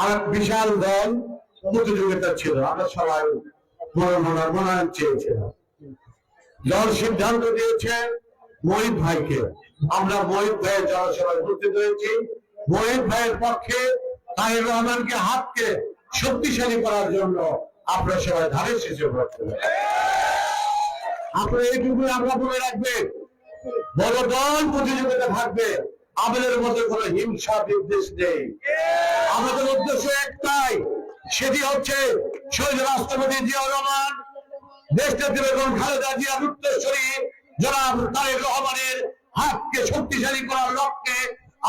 আর বিশাল দল প্রতিযোগিতা ছিল, আমরা সবাই মনোনয়ন চেয়েছিলাম। দল সিদ্ধান্ত দিয়েছে মহিত ভাইকে, আমরা মহিত ভাইয়ের জনসভায় উপস্থিত হয়েছি। মহিত ভাইয়ের পক্ষে তারেক রহমানকে হাতকে শক্তিশালী করার জন্য আপনারা সবাই ধারে শেষে করতে হবে। আপনারা এইটুকু আমরা মনে রাখবেন, বড় দল প্রতিযোগিতা থাকবে, আমাদের মধ্যে কোন হিংসা বিদ্বেষ নেই। আমাদের উদ্দেশ্য একটাই, সেটি হচ্ছে শহীদ রাষ্ট্রপতি জিয়াউর রহমান, দেশনেত্রী বেগম খালেদা জিয়ার উত্তরসূরি জনাব তারেক রহমানের হাতকে শক্তিশালী করার লক্ষ্যে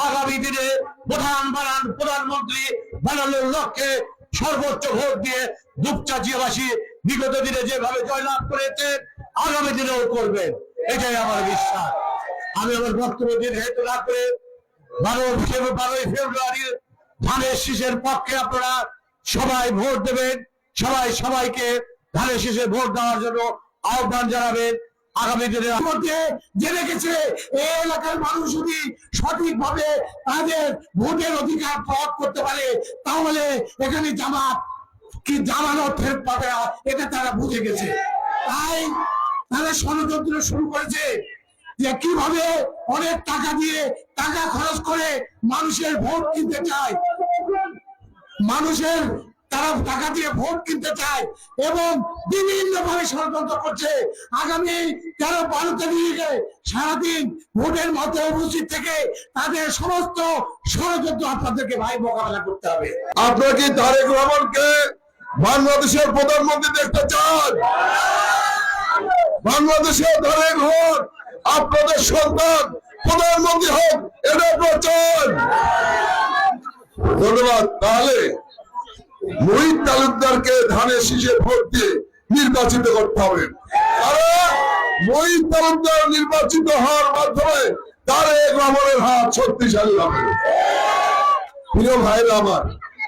আগামী দিনে প্রধানমন্ত্রী বানানোর লক্ষ্যে সর্বোচ্চ ভোট দিয়ে দুপচাচিয়াবাসী বিগত দিনে যেভাবে জয়লাভ করেছে আগামী দিনেও করবেন, এটাই আমার বিশ্বাস। আমি আমার বক্তব্য দীর্ঘায়িত না করে 12ই ফেব্রুয়ারির ধানের শীষের পক্ষে আপনারা সবাই ভোট দেবেন, সবাইকে ধানের শীষে ভোট দেওয়ার জন্য আহ্বান জানাবেন। আগামী দিনের মধ্যে জেনে গেছে এই এলাকার মানুষ যদি সঠিকভাবে তাদের ভোটের অধিকার প্রয়োগ করতে পারে, তাহলে এখানে জামানত ফেরত পাবে, এটা তারা বুঝে গেছে। তাই তারা ষড়যন্ত্র শুরু করেছে যে কিভাবে অনেক টাকা খরচ করে মানুষের ভোট কিনতে চায়, তারা টাকা দিয়ে ভোট কিনতে চায় এবং বিভিন্ন ভাবে ষড়যন্ত্র করছে। আগামী 13-12 তারিখে সারাদিন ভোটের মধ্যে উপস্থিত থেকে তাদের সমস্ত ষড়যন্ত্র আপনাদেরকে ভাই মোকাবেলা করতে হবে। আপনারা কি তারেক রহমানকে বাংলাদেশের প্রধানমন্ত্রী দেখতে চান? বাংলাদেশের তারেক রহমান আপনাদের সন্তান প্রধানমন্ত্রী হোক, এটা আপনারা চান? ধন্যবাদ। তাহলে মহিত তালুকদারকে ধানের শীষে ভোট দিয়ে নির্বাচিত করতে হবে, কারণ মহিত তালুকদার নির্বাচিত হওয়ার মাধ্যমে তারেক রহমানের হাত শক্তিশালী হবে। প্রিয় ভাইরা আমার,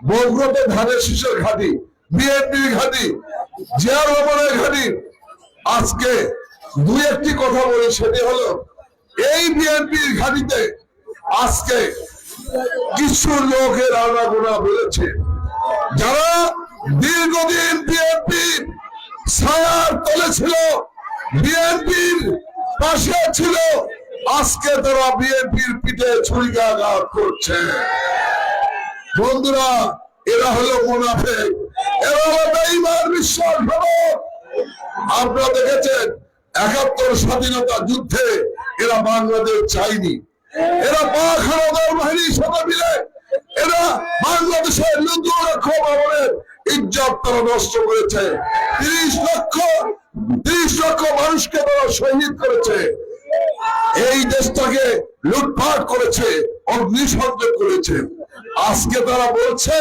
বগুড়াতে ধানের শীষের ঘাঁটি, বিএনপির ঘাঁটি, জিয়া রহমানের ঘাঁটি। আজকে দুই একটি কথা বলি, সেটি হলো এই বিএনপির ঘাঁটিতে আজকে কিছু লোকের আনাগোনা বেড়েছে, যারা দীর্ঘদিন বিএনপির ছায়ার তলে ছিল, বিএনপির পাশে ছিল, আজকে তারা বিএনপির পিঠে ছুরিকাঘাত করছে। বন্ধুরা, এরা হলো মুনাফিক, এরা হলো বেঈমান বিশ্বাসঘাতক। আপনারা দেখেছেন ৭১ স্বাধীনতা যুদ্ধে এরা বাংলাদেশ চাইনি, এরা পাক হানাদার বাহিনীর সাথে মিলে এরা বাংলাদেশের লুৎফুরক্ষা ভবনের ইজ্জত তারা নষ্ট করেছে। ৩০ লক্ষ মানুষকে তারা শহীদ করেছে, এই দেশটাকে লুটপাট করেছে, অগ্নিসংযোগ করেছে। আজকে তারা বলছে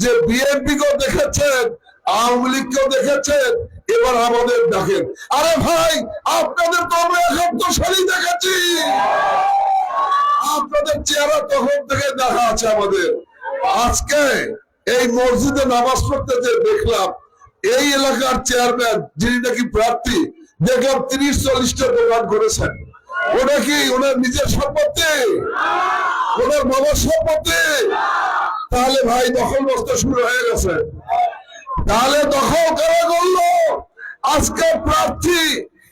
যে বিএনপি কেও দেখেছেন, আওয়ামী লীগকেও দেখেছেন, এবার আমাদের দেখেন। আরে ভাই, আপনাদের তো আমরা ৭১ সালই দেখেছি, আপনাদের চেহারা তখন থেকে দেখা আছে আমাদের। আজকে এই মসজিদে নামাজ পড়তে যে দেখলাম, এই এলাকার চেয়ারম্যান যিনি নাকি প্রার্থী, দেখলাম ৩০-৪০টা দোকান করেছেন। ওটা কি ওনার নিজের সম্পত্তি, ওনার বাবার সম্পত্তি? তাহলে ভাই দখল বস্তা শুরু হয়ে গেছে। তাহলে দখল কারা করলো? আজকে প্রার্থী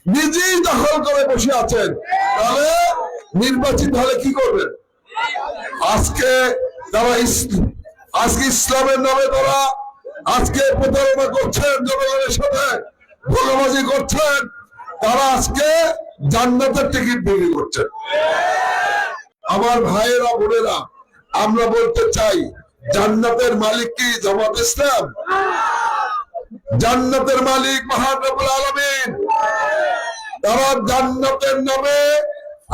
নিজেই দখল করে বসে আছেন, তাহলে নির্বাচিত হলে কি করবেন? আজকে ইসলামের নামে তারা আজকে প্রতারণা করছেন, জনগণের সাথে ধোঁকাবাজি করছেন, তারা আজকে জান্নাতের টিকিট বিক্রি করছেন। আমার ভাইয়েরা বোনেরা, আমরা বলতে চাই, জান্নাতের মালিক কি জামাত ইসলাম? জান্নাতের মালিক মহান রব্বুল আলামিন। তারা জান্নাতের নামে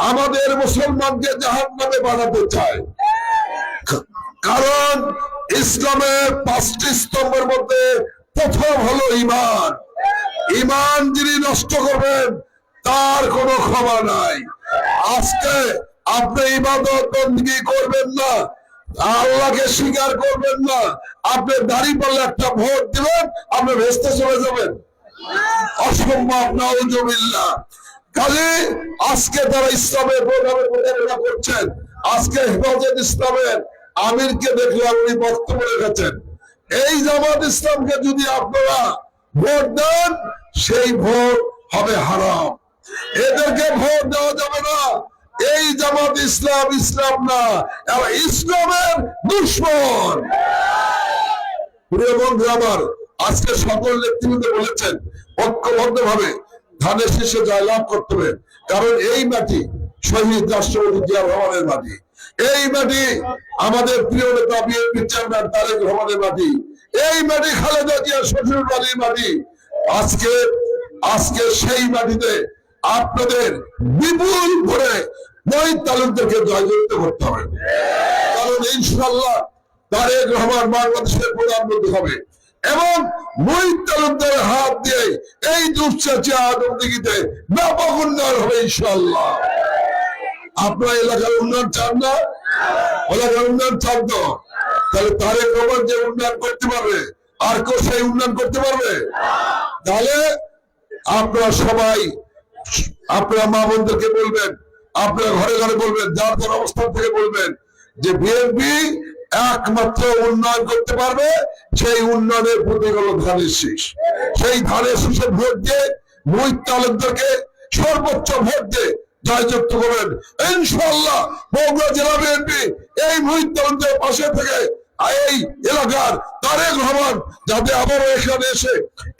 আমাদের মুসলমানকে জাহান্নামে বানাতে চায়, কারণ ইসলামের 5টি স্তম্ভের মধ্যে প্রথম হলো ঈমান। ঈমান যিনি নষ্ট করবেন তার কোনো ক্ষমা নাই। আজকে আপনি ইবাদত বندگی করবেন না, আল্লাহকে স্বীকার করবেন না, আপনি দাঁড়িপাল্লা একটা ভোট দিবেন, আপনি ভেস্তে চলে যাবেন, অসম্ভব। নাউজুবিল্লাহ। কাজে আজকে তারা ইসলামের প্রোগ্রামে প্রচারণা করছেন, আজকে হেফাজত ইসলামের আমিরকে দেখলাম উনি বক্তব্য রেখেছেন, এই জামাত ইসলামকে যদি আপনারা ভোট দেন সেই ভোট হবে হারাম, এদেরকে ভোট দেওয়া যাবে না। এই জামাত ইসলাম ইসলাম না, এরা ইসলামের দুশমন। প্রিয় বন্ধু আমার, আজকে সকল নেতৃবৃন্দ বলেছেন ঐক্যবদ্ধ ভাবে ধানের শীর্ষে জয়লাভ করতে হবে, কারণ এই মাটি শহীদ রাষ্ট্রপতি জিয়া রহমানের মাটি, এই মাটি আমাদের প্রিয় নেতা বিএনপি চেয়ারম্যান তারেক রহমানের মাটি, এই মাটি খালেদা জিয়ার শ্বশুর বাড়ির মাটি। আজকে সেই মাটিতে আপনাদের বিপুল ভরে মহিত তালুকদারকে জয়যুক্ত করতে হবে, কারণ ইনশাআল্লাহ তারেক রহমান বাংলাদেশের প্রধানমন্ত্রী হবে এবং মহিত তালুকদারের হাত দিয়ে এই দুঃসাহসিক আদমদিঘিতে ব্যাপক উন্নয়ন হবে ইনশাআল্লাহ। আপনার এলাকার উন্নয়ন চান না? এলাকার উন্নয়ন চান তো? তাহলে তারেক রহমান যে উন্নয়ন করতে পারবে আর কেউ সেই উন্নয়ন করতে পারবে? তাহলে আপনারা সবাই আপনারা মা বোনদেরকে বলবেন, আপনারা ঘরে ঘরে বলবেন, যার যার অবস্থান থেকে বলবেন যে বিএনপি একমাত্র উন্নয়ন করতে পারবে সেই উন্নয়নের প্রতীক হলো ধানের শীষ। সেই ধানের শীষের ভোট দিয়ে মহিত তালুকদারকে সর্বোচ্চ ভোট দিয়ে জয়যুক্ত করবেন ইনশাআল্লাহ। বগুড়া জেলা বিএনপি এই মহিত তালুকদারের পাশে থেকে এই এলাকার তারেক রহমান যাতে আবারও এখানে এসে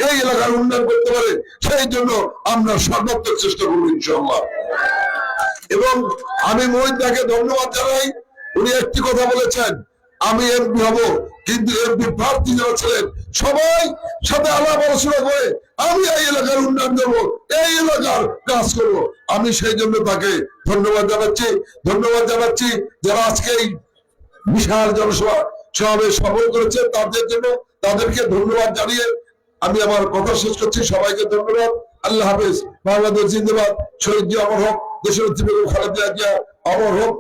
এই এলাকার উন্নয়ন করতে পারে সেই জন্য আমরা সর্বাত্মক চেষ্টা করবো ইনশাআল্লাহ। এবং আমি মহিতদাকে ধন্যবাদ জানাই, উনি একটি কথা বলেছেন, আমি এমপি হব কিন্তু এমপি প্রার্থী যারা ছিলেন সবাই সাথে আলাপ আলোচনা করে আমি এই এলাকার উন্নয়ন করবো, এই এলাকার কাজ করবো। আমি সেই জন্য তাকে ধন্যবাদ জানাচ্ছি যারা আজকে এই বিশাল জনসভা সমাবেশ সফল করেছে তাদের জন্য, তাদেরকে ধন্যবাদ জানিয়ে আমি আমার কথা শেষ করছি। সবাইকে ধন্যবাদ। আল্লাহ হাফেজ। বাংলাদেশ জিন্দাবাদ। শহীদ জিয়া অমর হোক। দেশের নেত্রী বেগম খালেদা জিয়া অমর হোক।